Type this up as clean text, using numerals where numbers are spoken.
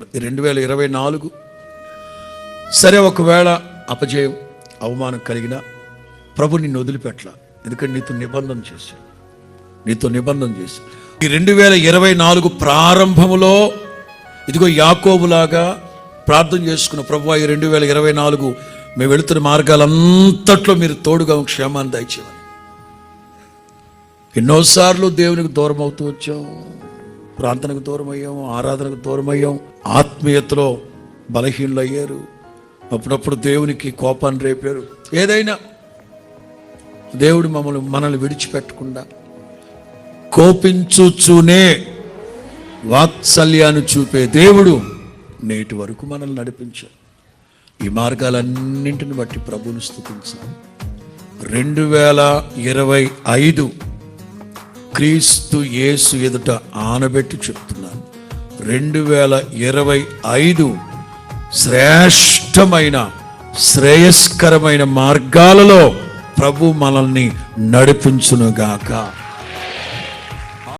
2024 సరే, ఒకవేళ అపజయం అవమానం కలిగినా ప్రభు నిన్ను వదిలిపెట్టలా. ఎందుకంటే నీతో నిబంధన చేశాడు. ఈ 2024 ప్రారంభములో ఇదిగో యాకోబులాగా ప్రార్థన చేసుకున్న ప్రభువా, ఈ 2024 మేము వెళుతున్న మార్గాలంతట్లో మీరు తోడుగా క్షేమాన్ని దయచేయమని. ఎన్నోసార్లు దేవునికి దూరం అవుతూ వచ్చాం, ప్రార్థనకు దూరం అయ్యాం, ఆరాధనకు దూరం అయ్యాం, ఆత్మీయతలో బలహీనలు అయ్యారు, అప్పుడప్పుడు దేవునికి కోపాన్ని రేపారు. ఏదైనా దేవుడు మనల్ని విడిచిపెట్టకుండా కోపించుచూనే వాత్సల్యాన్ని చూపే దేవుడు నేటి వరకు మనల్ని నడిపించారు. ఈ మార్గాలన్నింటిని బట్టి ప్రభువుని స్తుతించాలి. 2025 క్రీస్తు యేసు ఎదుట ఆనబెట్టి చెప్తున్నాను, 2025 శ్రేష్టమైన శ్రేయస్కరమైన మార్గాలలో ప్రభు మనల్ని నడిపించునుగాక.